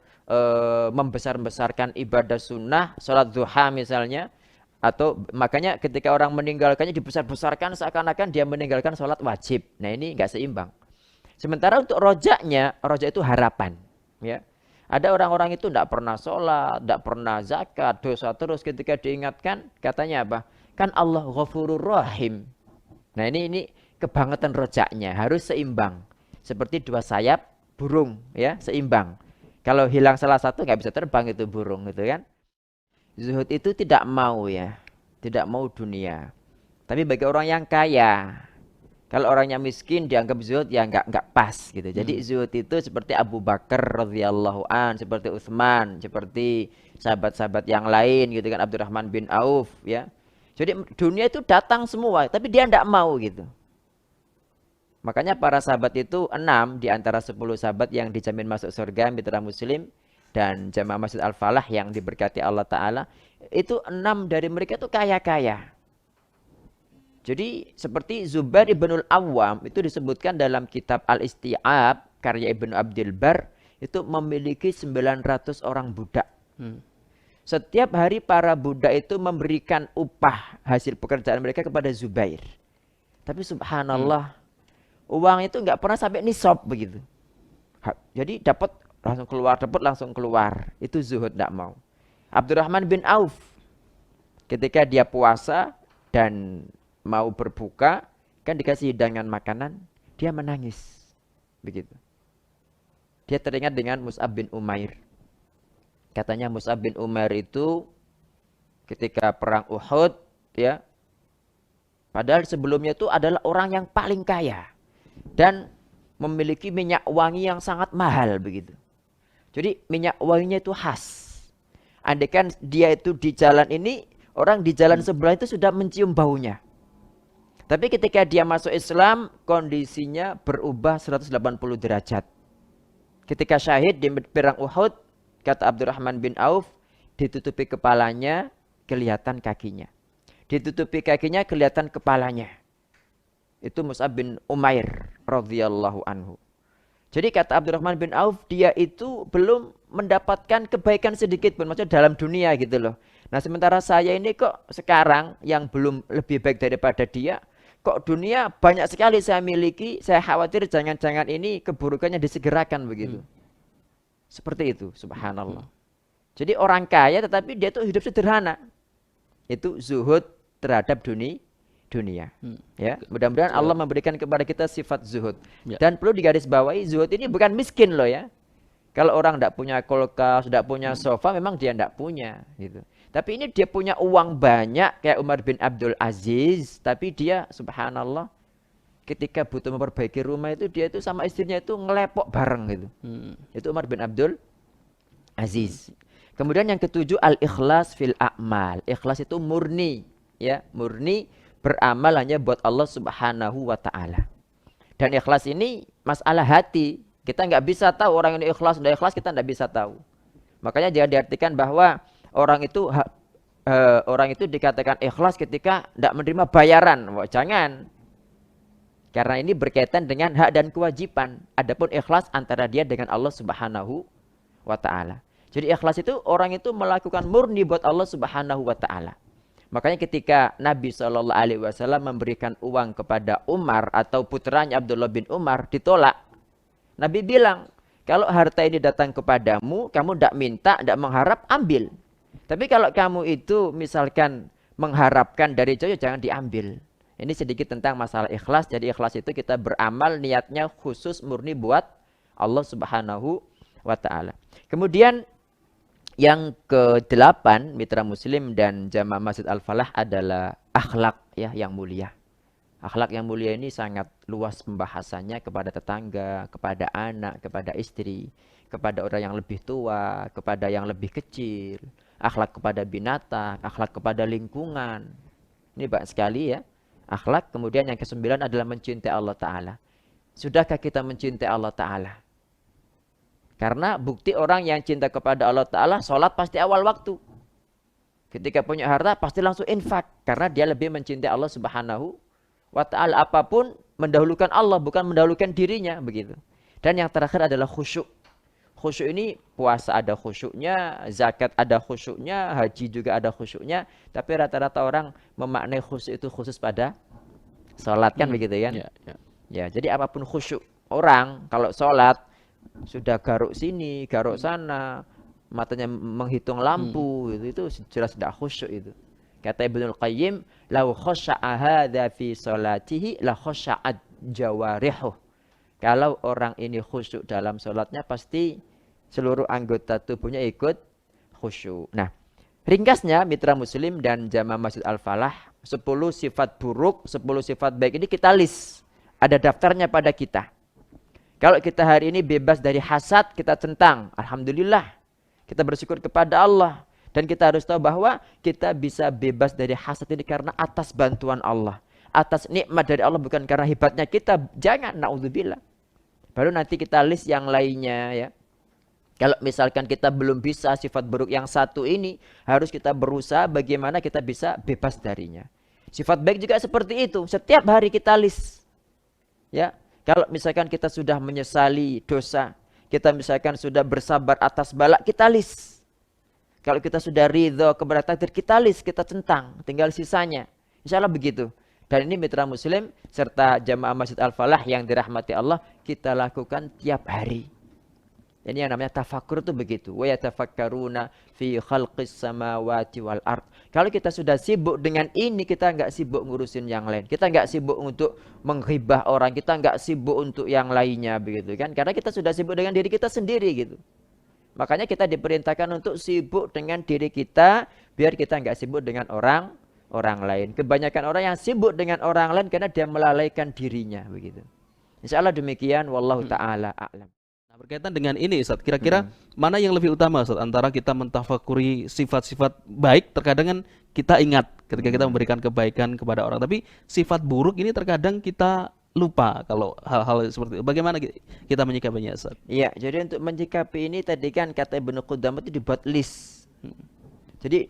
S2: membesar-besarkan ibadah sunnah, sholat duha misalnya, atau makanya ketika orang meninggalkannya dibesar-besarkan seakan-akan dia meninggalkan sholat wajib. Nah, ini enggak seimbang. Sementara untuk rojaknya, rojak itu harapan. Ya. Ada orang-orang itu enggak pernah sholat, enggak pernah zakat, dosa terus, ketika diingatkan katanya apa? Kan Allah Ghafurur Rahim. Nah, ini kebangetan rojaknya, harus seimbang. Seperti 2 sayap burung ya, seimbang. Kalau hilang salah satu enggak bisa terbang itu burung gitu kan. Zuhud itu tidak mau ya, tidak mau dunia. Tapi bagi orang yang kaya, kalau orangnya miskin dianggap zuhud ya enggak pas gitu. Jadi zuhud itu seperti Abu Bakar radhiyallahu an, seperti Utsman, seperti sahabat-sahabat yang lain gitu kan, Abdurrahman bin Auf ya. Jadi dunia itu datang semua, tapi dia enggak mau gitu. Makanya para sahabat itu 6 di antara 10 sahabat yang dijamin masuk surga mitra muslim dan jamaah Masjid Al-Falah yang diberkati Allah Ta'ala, itu 6 dari mereka itu kaya-kaya. Jadi seperti Zubair ibnul Awwam itu disebutkan dalam kitab Al-Isti'ab karya Ibnu Abdul Bar, itu memiliki 900 orang budak. Setiap hari para budak itu memberikan upah hasil pekerjaan mereka kepada Zubair. Tapi subhanallah, uang itu enggak pernah sampai nisab begitu. Jadi dapat langsung keluar. Itu zuhud, tidak mau. Abdurrahman bin Auf, ketika dia puasa dan mau berbuka, kan dikasih hidangan makanan, dia menangis. Begitu. Dia teringat dengan Mus'ab bin Umair. Katanya Mus'ab bin Umair itu ketika perang Uhud, ya, padahal sebelumnya itu adalah orang yang paling kaya dan memiliki minyak wangi yang sangat mahal begitu. Jadi minyak wanginya itu khas. Andaikan dia itu di jalan ini, orang di jalan sebelah itu sudah mencium baunya. Tapi ketika dia masuk Islam, kondisinya berubah 180 derajat. Ketika syahid di perang Uhud, kata Abdurrahman bin Auf, ditutupi kepalanya, kelihatan kakinya. Ditutupi kakinya, kelihatan kepalanya. Itu Mus'ab bin Umair radhiyallahu anhu. Jadi kata Abdurrahman bin Auf, dia itu belum mendapatkan kebaikan sedikit pun, maksudnya dalam dunia gitu loh. Nah sementara saya ini kok sekarang yang belum lebih baik daripada dia, kok dunia banyak sekali saya miliki, saya khawatir jangan-jangan ini keburukannya disegerakan begitu. Seperti itu, subhanallah. Jadi orang kaya tetapi dia tuh hidup sederhana. Itu zuhud terhadap dunia. Ya, mudah-mudahan Allah memberikan kepada kita sifat zuhud.
S1: Ya.
S2: Dan perlu digarisbawahi, zuhud ini bukan miskin loh ya. Kalau orang tidak punya kulkas, tidak punya sofa, memang dia tidak punya gitu. Tapi ini dia punya uang banyak kayak Umar bin Abdul Aziz, tapi dia subhanallah ketika butuh memperbaiki rumah itu dia itu sama istrinya itu ngelepok bareng gitu. Itu Umar bin Abdul Aziz. Kemudian yang ketujuh al-ikhlas fil a'mal. Ikhlas itu murni, ya, murni beramal hanya buat Allah Subhanahu wa taala. Dan ikhlas ini masalah hati. Kita nggak bisa tahu orang ini ikhlas, tidak ikhlas kita nggak bisa tahu. Makanya jangan diartikan bahwa orang itu dikatakan ikhlas ketika tidak menerima bayaran. Wah, jangan. Karena ini berkaitan dengan hak dan kewajiban. Adapun ikhlas antara dia dengan Allah Subhanahu wa taala. Jadi ikhlas itu orang itu melakukan murni buat Allah Subhanahu wa taala. Makanya ketika Nabi SAW memberikan uang kepada Umar atau putranya Abdullah bin Umar ditolak. Nabi bilang, kalau harta ini datang kepadamu, kamu tidak minta, tidak mengharap, ambil. Tapi kalau kamu itu misalkan mengharapkan dari jauh, jangan diambil. Ini sedikit tentang masalah ikhlas. Jadi ikhlas itu kita beramal niatnya khusus murni buat Allah Subhanahu wa taala. Kemudian yang ke-8 mitra muslim dan jamaah Masjid Al-Falah adalah akhlak ya yang mulia. Akhlak yang mulia ini sangat luas pembahasannya kepada tetangga, kepada anak, kepada istri, kepada orang yang lebih tua, kepada yang lebih kecil, akhlak kepada binatang, akhlak kepada lingkungan. Ini banyak sekali ya. Akhlak. Kemudian yang ke-9 adalah mencintai Allah Ta'ala. Sudahkah kita mencintai Allah Ta'ala? Karena bukti orang yang cinta kepada Allah Ta'ala, sholat pasti awal waktu. Ketika punya harta, pasti langsung infak. Karena dia lebih mencintai Allah Subhanahu wa ta'ala. Apapun, mendahulukan Allah, bukan mendahulukan dirinya. Begitu. Dan yang terakhir adalah khusyuk. Khusyuk ini, puasa ada khusyuknya, zakat ada khusyuknya, haji juga ada khusyuknya. Tapi rata-rata orang memaknai khusyuk itu khusus pada sholat. Kan begitu kan? Ya, jadi apapun khusyuk. Orang, kalau sholat, sudah garuk sini, garuk sana, matanya menghitung lampu, itu jelas tidak khusyuk itu. Kata Ibnul Qayyim, "Lau khasya'a hadza fi salatihi la khasya'at jawarihuh." Kalau orang ini khusyuk dalam salatnya pasti seluruh anggota tubuhnya ikut khusyuk. Nah, ringkasnya mitra muslim dan jamaah Masjid Al-Falah, 10 sifat buruk, 10 sifat baik ini kita list. Ada daftarnya pada kita. Kalau kita hari ini bebas dari hasad, kita centang. Alhamdulillah. Kita bersyukur kepada Allah. Dan kita harus tahu bahwa kita bisa bebas dari hasad ini karena atas bantuan Allah. Atas nikmat dari Allah, bukan karena hebatnya kita. Jangan, na'udzubillah. Baru nanti kita list yang lainnya ya. Kalau misalkan kita belum bisa sifat buruk yang satu ini, harus kita berusaha bagaimana kita bisa bebas darinya. Sifat baik juga seperti itu. Setiap hari kita list. Ya. Kalau misalkan kita sudah menyesali dosa, kita misalkan sudah bersabar atas bala, kita list. Kalau kita sudah ridho kepada takdir, kita list, kita centang, tinggal sisanya. Insya Allah begitu. Dan ini mitra muslim serta jamaah Masjid Al-Falah yang dirahmati Allah, kita lakukan tiap hari. Ini yang namanya tafakkur itu begitu. Wa yatafakkaruna fi khalqis samawati wal ard. Kalau kita sudah sibuk dengan ini, kita enggak sibuk ngurusin yang lain. Kita enggak sibuk untuk menghibah orang, kita enggak sibuk untuk yang lainnya begitu kan? Karena kita sudah sibuk dengan diri kita sendiri gitu. Makanya kita diperintahkan untuk sibuk dengan diri kita biar kita enggak sibuk dengan orang lain. Kebanyakan orang yang sibuk dengan orang lain karena dia melalaikan dirinya begitu. Insyaallah demikian, wallahu taala a'lam.
S1: Berkaitan dengan ini Ustaz, kira-kira mana yang lebih utama Ustaz antara kita mentafakuri sifat-sifat baik, terkadang kan kita ingat ketika kita memberikan kebaikan kepada orang, tapi sifat buruk ini terkadang kita lupa kalau hal-hal seperti itu. Bagaimana kita menyikapinya Ustaz?
S2: Iya, jadi untuk menyikapi ini tadi kan kata Ibnu Qudamah itu dibuat list. Jadi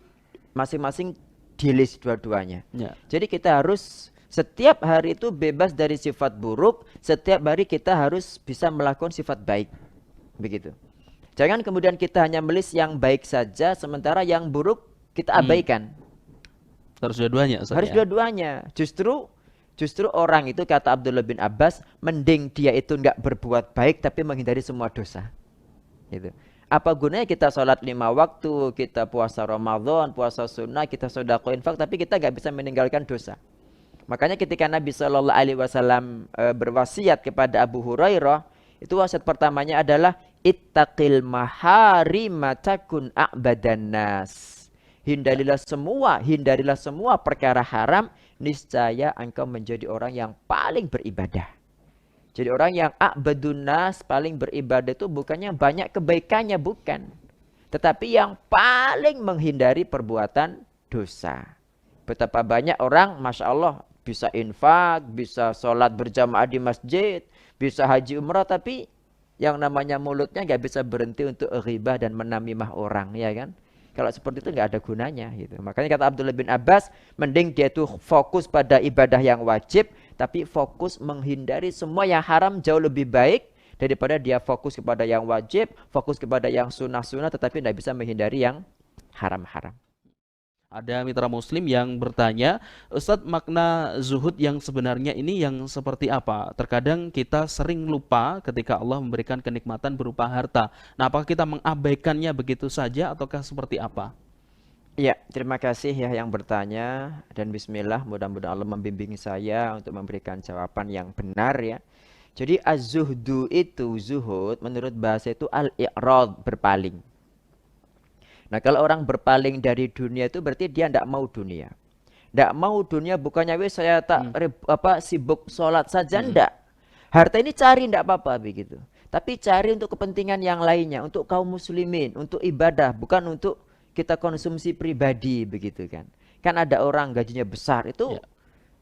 S2: masing-masing di list dua-duanya.
S1: Ya.
S2: Jadi kita harus Setiap hari itu bebas dari sifat buruk, setiap hari kita harus bisa melakukan sifat baik. Begitu. Jangan kemudian kita hanya melis yang baik saja, sementara yang buruk kita
S1: Hmm.
S2: abaikan.
S1: Harus dua-duanya Ustaz
S2: Harus
S1: ya.
S2: dua-duanya. Justru orang itu, kata Abdullah bin Abbas, mending dia itu enggak berbuat baik tapi menghindari semua dosa. Gitu. Apa gunanya kita sholat 5 waktu, kita puasa Ramadan, puasa sunnah, kita sedekah infak, tapi kita enggak bisa meninggalkan dosa. Makanya ketika Nabi Shallallahu Alaihi Wasallam berwasiat kepada Abu Hurairah, itu wasiat pertamanya adalah ittaqil maharima takun a'badan nas. Hindarilah semua perkara haram, niscaya engkau menjadi orang yang paling beribadah. Jadi orang yang a'badun nas, paling beribadah itu bukannya banyak kebaikannya, bukan. Tetapi yang paling menghindari perbuatan dosa. Betapa banyak orang, Masya Allah, bisa infak, bisa sholat berjamaah di masjid, bisa haji umrah, tapi yang namanya mulutnya nggak bisa berhenti untuk ghibah dan menamimah orang, ya kan? Kalau seperti itu nggak ada gunanya gitu. Makanya kata Abdullah bin Abbas, mending dia itu fokus pada ibadah yang wajib, tapi fokus menghindari semua yang haram jauh lebih baik daripada dia fokus kepada yang wajib, fokus kepada yang sunnah-sunnah, tetapi tidak bisa menghindari yang haram-haram.
S1: Ada mitra muslim yang bertanya, Ustadz, makna zuhud yang sebenarnya ini yang seperti apa? Terkadang kita sering lupa ketika Allah memberikan kenikmatan berupa harta. Nah, apakah kita mengabaikannya begitu saja ataukah seperti apa?
S2: Ya, terima kasih ya yang bertanya, dan bismillah, mudah-mudahan Allah membimbing saya untuk memberikan jawaban yang benar ya. Jadi az-zuhdu itu, zuhud menurut bahasa itu al-i'rad, berpaling. Nah, kalau orang berpaling dari dunia itu berarti dia tidak mau dunia. Tidak mau dunia bukannya wis saya
S1: Hmm.
S2: sibuk sholat saja,
S1: Hmm.
S2: ndak. Harta ini cari tidak apa-apa begitu. Tapi cari untuk kepentingan yang lainnya, untuk kaum muslimin, untuk ibadah, bukan untuk kita konsumsi pribadi begitu kan. Kan ada orang gajinya besar itu
S1: Ya.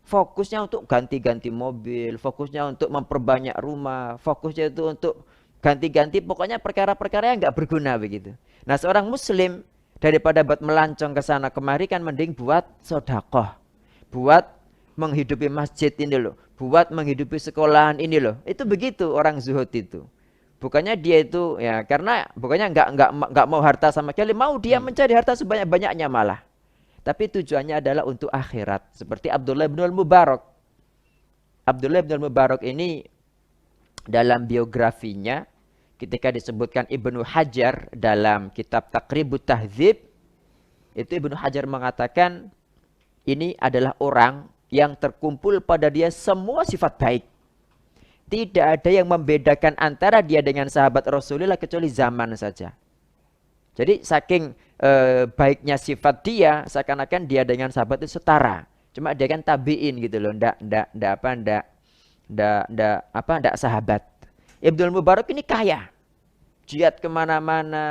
S2: fokusnya untuk ganti-ganti mobil, fokusnya untuk memperbanyak rumah, fokusnya itu untuk ganti-ganti, pokoknya perkara-perkara yang nggak berguna begitu. Nah, seorang muslim daripada buat melancong ke sana kemari kan mending buat sodakoh, buat menghidupi masjid ini loh, buat menghidupi sekolahan ini loh. Itu begitu orang zuhud itu. Bukannya dia itu ya karena bukannya nggak mau harta sama sekali, mau dia
S1: Hmm.
S2: mencari harta sebanyak-banyaknya malah. Tapi tujuannya adalah untuk akhirat. Seperti Abdullah bin Mubarak. Abdullah bin Mubarak ini dalam biografinya ketika disebutkan Ibnu Hajar dalam kitab Taqribut Tahdzib, itu Ibnu Hajar mengatakan ini adalah orang yang terkumpul pada dia semua sifat baik. Tidak ada yang membedakan antara dia dengan sahabat Rasulullah kecuali zaman saja. Jadi saking baiknya sifat dia, seakan-akan dia dengan sahabat itu setara. Cuma dia kan tabiin gitu loh, ndak sahabat. Ibnu Mubarak ini kaya, jihad kemana-mana,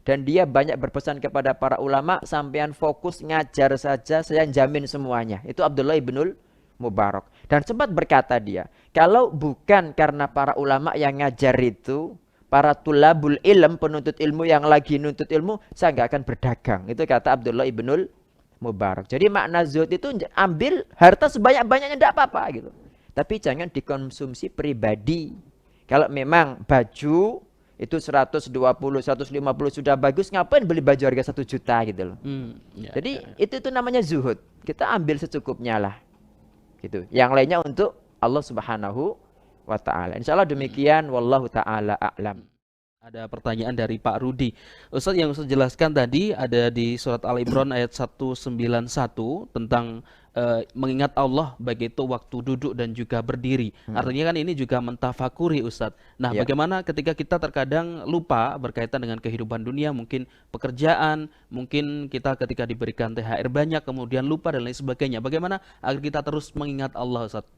S2: dan dia banyak berpesan kepada para ulama, sampean fokus ngajar saja, saya jamin semuanya. Itu Abdullah ibnul Mubarak. Dan sempat berkata dia, kalau bukan karena para ulama yang ngajar itu, para tulabul ilm, penuntut ilmu yang lagi nuntut ilmu, saya nggak akan berdagang. Itu kata Abdullah ibnul Mubarak. Jadi makna zuhud itu ambil harta sebanyak-banyaknya tidak apa-apa gitu. Tapi jangan dikonsumsi pribadi. Kalau memang baju itu 120, 150 sudah bagus, ngapain beli baju harga 1 juta gitu loh.
S1: Hmm. Ya,
S2: Jadi
S1: ya, ya.
S2: itu namanya zuhud. Kita ambil secukupnya lah. Gitu. Yang lainnya untuk Allah Subhanahu wa taala. Insyaallah
S1: Hmm.
S2: demikian, wallahu taala a'lam.
S1: Ada pertanyaan dari Pak Rudi. Ustadz, yang Ustadz jelaskan tadi ada di surat Al-Imran ayat 191 tentang mengingat Allah baik itu waktu duduk dan juga berdiri. Artinya kan ini juga mentafakuri Ustadz. Nah,
S2: Ya.
S1: bagaimana ketika kita terkadang lupa berkaitan dengan kehidupan dunia, mungkin pekerjaan, mungkin kita ketika diberikan THR banyak kemudian lupa dan lain sebagainya. Bagaimana agar kita terus mengingat Allah Ustadz?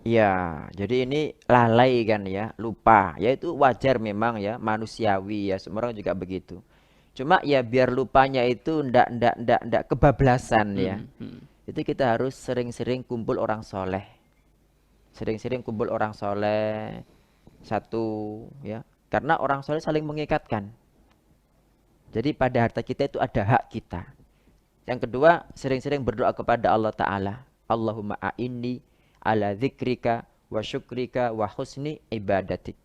S2: Ya, jadi ini lalai kan ya, lupa. Ya itu wajar memang ya, manusiawi ya, semua orang juga begitu. Cuma ya biar lupanya itu ndak kebablasan ya.
S1: Hmm, hmm.
S2: Itu kita harus sering-sering kumpul orang soleh. Sering-sering kumpul orang soleh, satu ya. Karena orang soleh saling mengikatkan. Jadi pada harta kita itu ada hak kita. Yang kedua, sering-sering berdoa kepada Allah Ta'ala. Allahumma a'inni ala dzikrika wa syukrika wa husni ibadatik.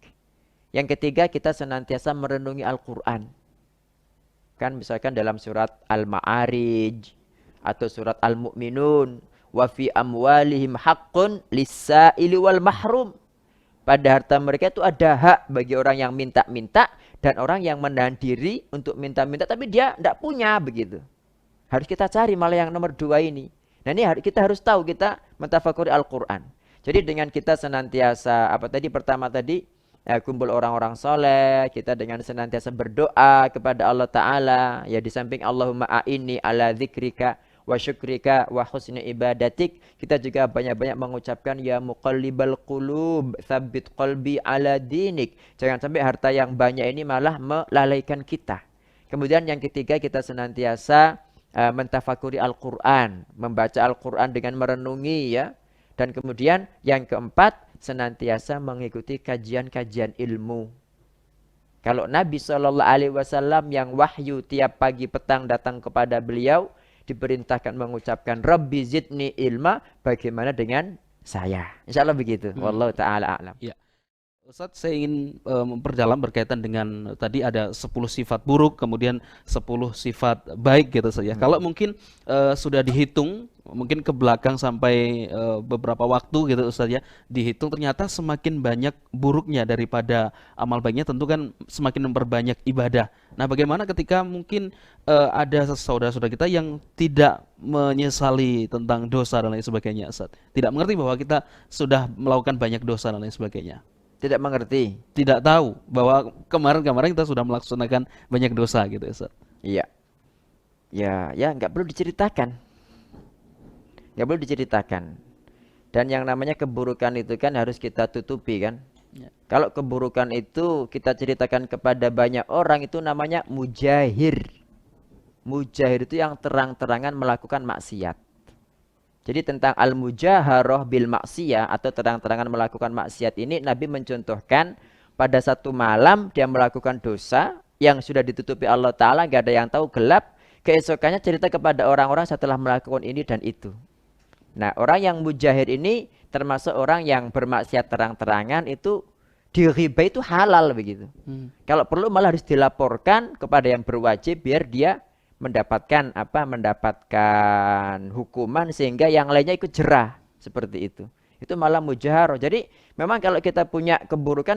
S2: Yang ketiga, kita senantiasa merenungi Al-Qur'an. Kan misalkan dalam surat Al-Ma'arij atau surat Al-Mu'minun, wa fi amwalihim haqqun lis-sa'ili wal mahrum. Pada harta mereka itu ada hak bagi orang yang minta-minta dan orang yang menahan diri untuk minta-minta tapi dia tidak punya begitu. Harus kita cari malah yang nomor 2 ini. Nah ini kita harus tahu, kita mentafakuri Al-Quran. Jadi dengan kita senantiasa, pertama tadi, kumpul orang-orang soleh, kita dengan senantiasa berdoa kepada Allah Ta'ala. Ya di samping Allahumma a'inni ala dzikrika wa syukrika wa husni ibadatik, kita juga banyak-banyak mengucapkan ya muqallibal qulub tsabbit qalbi ala dinik. Jangan sampai harta yang banyak ini malah melalaikan kita. Kemudian yang ketiga, kita senantiasa mentafakuri Al-Quran, membaca Al-Quran dengan merenungi ya. Dan kemudian yang keempat, senantiasa mengikuti kajian-kajian ilmu. Kalau Nabi SAW yang wahyu tiap pagi petang datang kepada beliau, diperintahkan mengucapkan Rabbi zidni ilma, bagaimana dengan saya? Insya Allah begitu. Wallahu ta'ala a'lam.
S1: Ya. Ustadz, saya ingin memperdalam berkaitan dengan tadi ada 10 sifat buruk, kemudian 10 sifat baik gitu saja. Kalau mungkin sudah dihitung, mungkin ke belakang sampai beberapa waktu gitu Ustadz ya, dihitung ternyata semakin banyak buruknya daripada amal baiknya, tentu kan semakin memperbanyak ibadah. Nah bagaimana ketika mungkin ada saudara-saudara kita yang tidak menyesali tentang dosa dan lain sebagainya Ustadz, tidak mengerti bahwa kita sudah melakukan banyak dosa dan lain sebagainya.
S2: Tidak mengerti.
S1: Tidak tahu bahwa kemarin-kemarin kita sudah melaksanakan banyak dosa gitu Ustaz.
S2: Iya. Ya nggak perlu diceritakan. Nggak perlu diceritakan. Dan yang namanya keburukan itu kan harus kita tutupi kan. Ya. Kalau keburukan itu kita ceritakan kepada banyak orang, itu namanya mujahir. Mujahir itu yang terang-terangan melakukan maksiat. Jadi tentang al-mujaharah bil maksiyah atau terang-terangan melakukan maksiat ini, Nabi mencontohkan pada satu malam dia melakukan dosa yang sudah ditutupi Allah Ta'ala, gak ada yang tahu, gelap. Keesokannya cerita kepada orang-orang setelah melakukan ini dan itu. Nah orang yang mujahir ini termasuk orang yang bermaksiat terang-terangan, itu diriba itu halal begitu. Kalau perlu malah harus dilaporkan kepada yang berwajib biar dia mendapatkan hukuman sehingga yang lainnya ikut jerah seperti itu. Itu malah mujaharah. Jadi memang kalau kita punya keburukan,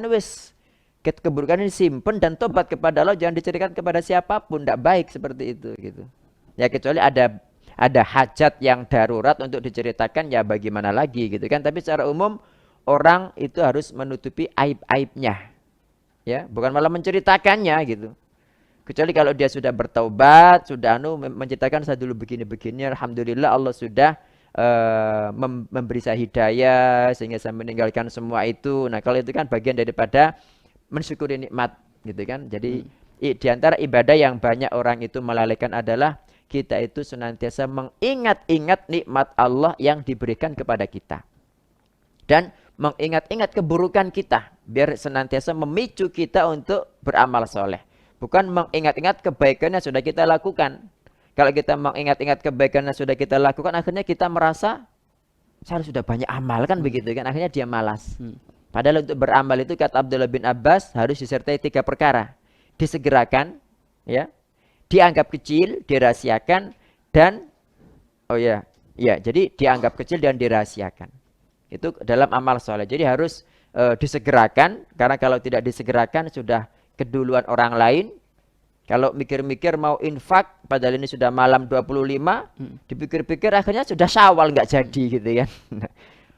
S2: keburukan ini simpen dan tobat kepada Allah, jangan diceritakan kepada siapapun, tidak baik seperti itu gitu. Ya kecuali ada hajat yang darurat untuk diceritakan, ya bagaimana lagi gitu kan. Tapi secara umum orang itu harus menutupi aib-aibnya. Ya, bukan malah menceritakannya gitu. Kecuali kalau dia sudah bertaubat, sudah menceritakan saya dulu begini-begini, alhamdulillah Allah sudah memberi saya hidayah sehingga saya meninggalkan semua itu. Nah, kalau itu kan bagian daripada mensyukuri nikmat gitu kan. Jadi di antara ibadah yang banyak orang itu melalaikan adalah kita itu senantiasa mengingat-ingat nikmat Allah yang diberikan kepada kita. Dan mengingat-ingat keburukan kita biar senantiasa memicu kita untuk beramal soleh. Bukan mengingat-ingat kebaikan yang sudah kita lakukan. Kalau kita mengingat-ingat kebaikan yang sudah kita lakukan, akhirnya kita merasa saya sudah banyak amal kan begitu kan. Akhirnya dia malas. Padahal untuk beramal itu kata Abdullah bin Abbas harus disertai 3 perkara. Disegerakan, ya, dianggap kecil, dirahasiakan, dan jadi dianggap kecil dan dirahasiakan. Itu dalam amal soleh. Jadi harus disegerakan, karena kalau tidak disegerakan sudah keduluan orang lain. Kalau mikir-mikir mau infak, padahal ini sudah malam 25, dipikir-pikir akhirnya sudah Syawal nggak jadi gitu kan.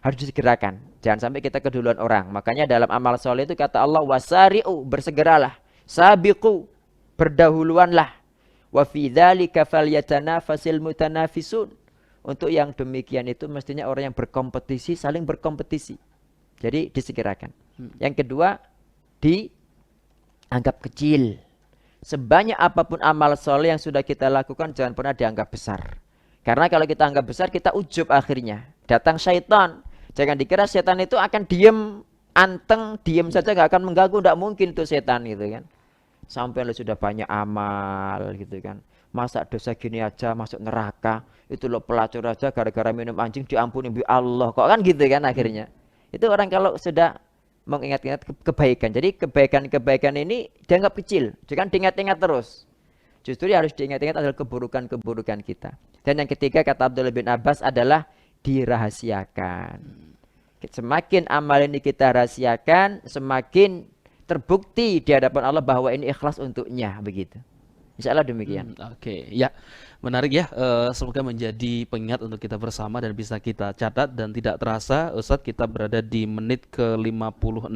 S2: Harus disegerakan, jangan sampai kita keduluan orang. Makanya dalam amal soleh itu kata Allah, wasari'u, bersegeralah, sabiqu, berdahuluanlah, wa fi dzalika falyatanafasil mutanafisun. Untuk yang demikian itu mestinya orang yang berkompetisi, saling berkompetisi. Jadi disegerakan. Yang kedua, dianggap kecil. Sebanyak apapun amal soleh yang sudah kita lakukan, jangan pernah dianggap besar. Karena kalau kita anggap besar, kita ujub akhirnya. Datang syaitan. Jangan dikira setan itu akan diem, anteng, diem saja, gak akan mengganggu. Tidak mungkin tuh setan gitu kan. Sampai lo sudah banyak amal gitu kan. masa dosa gini aja masuk neraka, itu loh pelacur aja gara-gara minum anjing diampuni bi Allah, kok kan gitu kan akhirnya. Itu orang kalau sudah mengingat-ingat kebaikan, jadi kebaikan-kebaikan ini dianggap kecil, jangan diingat-ingat terus. Justru yang harus diingat-ingat adalah keburukan-keburukan kita. Dan yang ketiga kata Abdullah bin Abbas adalah dirahasiakan. Semakin amal ini kita rahasiakan, semakin terbukti di hadapan Allah bahwa ini ikhlas untuknya, begitu. Insya Allah demikian.
S1: Oke, ya menarik ya. Semoga menjadi pengingat untuk kita bersama dan bisa kita catat. Dan tidak terasa Ustadz, kita berada di menit ke-56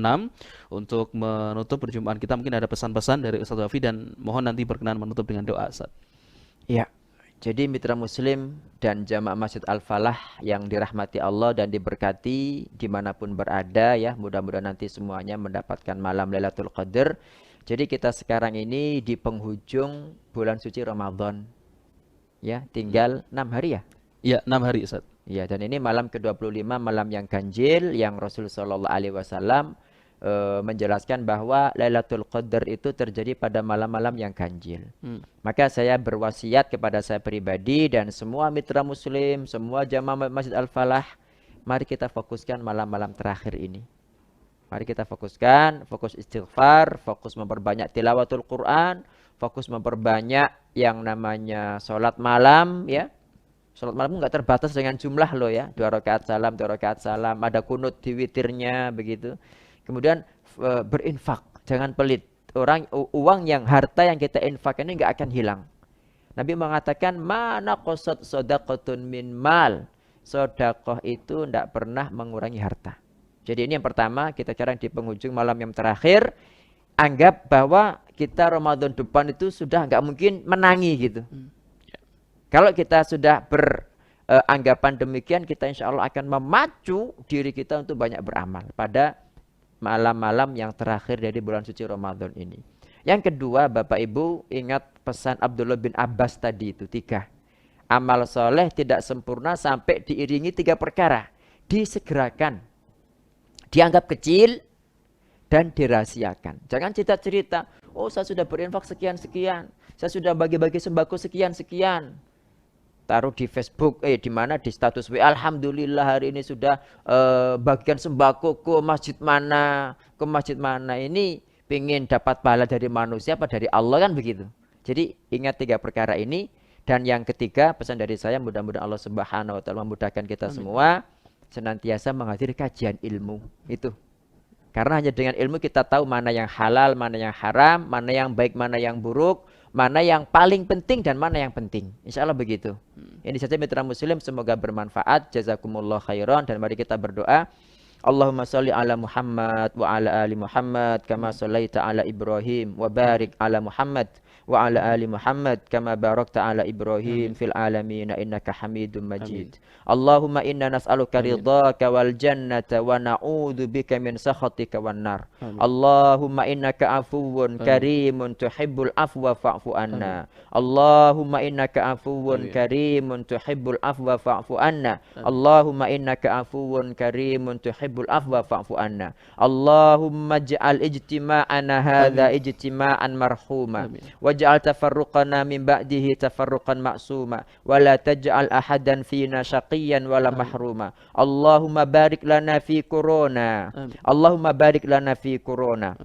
S1: untuk menutup perjumpaan kita. Mungkin ada pesan-pesan dari Ustadz Wafi dan mohon nanti berkenan menutup dengan doa, Ustadz.
S2: Ya, jadi mitra muslim dan jamaah Masjid Al-Falah yang dirahmati Allah dan diberkati dimanapun berada ya, mudah-mudahan nanti semuanya mendapatkan malam Lailatul Qadar. Jadi kita sekarang ini di penghujung bulan suci Ramadan. Ya, tinggal 6 hari ya?
S1: Ya, 6 hari Ustaz.
S2: Ya, dan ini malam ke-25, malam yang ganjil yang Rasul sallallahu alaihi wasallam menjelaskan bahwa Lailatul Qadar itu terjadi pada malam-malam yang ganjil. Maka saya berwasiat kepada saya pribadi dan semua mitra muslim, semua jamaah Masjid Al-Falah, mari kita fokuskan malam-malam terakhir ini. Mari kita fokuskan, fokus istighfar, fokus memperbanyak tilawatul Quran, fokus memperbanyak yang namanya sholat malam ya. Sholat malam nggak terbatas dengan jumlah loh ya. 2 rakaat salam, 2 rakaat salam, ada kunut di witirnya begitu. Kemudian berinfak, jangan pelit. Uang yang harta yang kita infak ini nggak akan hilang. Nabi mengatakan mana qasad shadaqatun min mal. Sedekah itu tidak pernah mengurangi harta. Jadi ini yang pertama, kita sekarang di penghujung malam yang terakhir, anggap bahwa kita Ramadan depan itu sudah nggak mungkin menangi gitu. Kalau kita sudah beranggapan demikian, kita insya Allah akan memacu diri kita untuk banyak beramal pada malam-malam yang terakhir dari bulan suci Ramadan ini. Yang kedua, Bapak Ibu ingat pesan Abdullah bin Abbas tadi itu 3. Amal soleh tidak sempurna sampai diiringi 3 perkara. Disegerakan, dianggap kecil, dan dirahasiakan. Jangan cerita-cerita, oh saya sudah berinfak sekian-sekian, saya sudah bagi-bagi sembako sekian-sekian. Taruh di Facebook, di mana di status WA, alhamdulillah hari ini sudah bagikan sembako ke masjid mana. Ini pengen dapat pahala dari manusia apa dari Allah kan begitu. Jadi ingat 3 perkara ini. Dan yang ketiga, pesan dari saya, mudah-mudahan Allah Subhanahu wa taala memudahkan kita semua senantiasa menghadiri kajian ilmu itu. Karena hanya dengan ilmu kita tahu mana yang halal, mana yang haram, mana yang baik, mana yang buruk, mana yang paling penting dan mana yang penting. Insya Allah begitu. Ini saja mitra muslim, semoga bermanfaat. Jazakumullah khairan, dan mari kita berdoa. Allahumma salli ala Muhammad wa ala ali Muhammad kama sallaita ala Ibrahim wa barik ala Muhammad wa ala ali Muhammad kama barakta ala Ibrahim fil alamin innaka Hamidum Majid. Allahumma inna nas'aluka ridhaka wal jannata wa na'udzu bika min sakhatika wan nar. Allahumma innaka afuwun karimun tuhibbul afwa fa'fu anna. Allahumma innaka afuwun karimun tuhibbul afwa fa'fu anna. Allahumma innaka afuwun karimun tuhibbul afwa fa'fu anna. Allahumma ij'al ijtima'ana hadza ijtima'an marhuma waj'al tafarruqana min ba'dihi tafarruqan ma'suma wa la taj'al ahadan fina syaqiyan wala mahruma. Allahumma barik lana fi corona. Allahumma barik lana fi corona.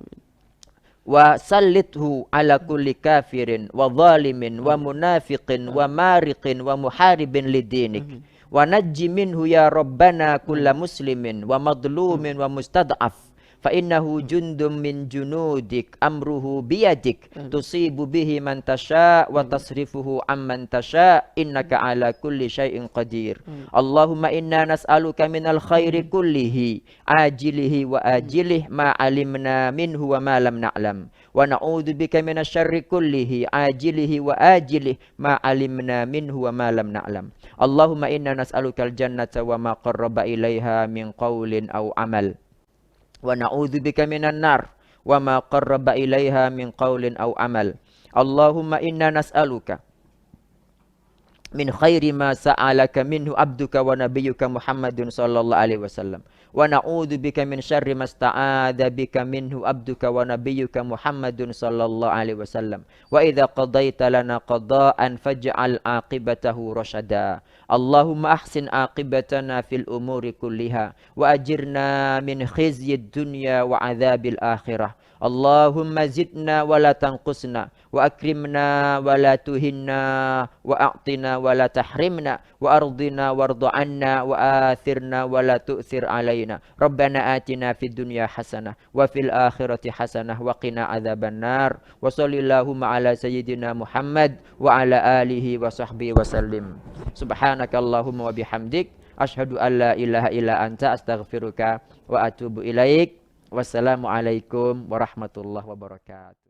S2: Wa sallithu ala kulli kafirin wa zalimin wa munafiqin wa mariqin wa muharibin lidinik. Wa najji minhu ya Rabbana kulla muslimin wa madlumin wa mustad'af. Fa innahu jundum min junudik amruhu biyadik tusibu bihi man tasha wa tasrifuhu amman tasha innaka ala kulli syai'in qadir. Allahumma inna nas'aluka minal khairi kullihi ajilihi wa ajilih ma alimna minhu wa ma lam na'lam wa na'udzu bika minasy syarri kullihi ajilihi wa ajilih ma alimna minhu wa ma lam na'lam. Allahumma inna nas'alukal jannata wa ma qarraba ilaiha min qaulin aw amal wa na'udzu bika minan nar wa ma qarraba ilaiha min qaulin aw amal. Allahumma inna nas'aluka min khairi ma sa'alaka minhu abduka wa nabiyyuka Muhammadun sallallahu alaihi wasallam wa na'udzu bika min syarri ma sta'adza bika minhu abduka wa nabiyyuka Muhammadun sallallahu alaihi wasallam wa idza qadaita lana qada'an faj'al aqibatahu rasyada Allahumma ahsin aqibatana fil umuri kulliha wa ajirna min khizyid dunya wa adzabil akhirah Allahumma zidna wa la tanqusna wa akrimna wa la tuhinna wa a'tina wa la tahrimna wa ardina warda anna wa athirna wa la tu'thir alaina Rabbana atina fid dunya hasanah wa fil akhirati hasanah wa qina adzaban nar wa sallallahu ala sayyidina Muhammad wa ala alihi wa sahbihi wa sallim subhanakallahumma wa bihamdik asyhadu an la ilaha illa anta astaghfiruka wa atubu ilaik. Wassalamualaikum warahmatullahi wabarakatuh.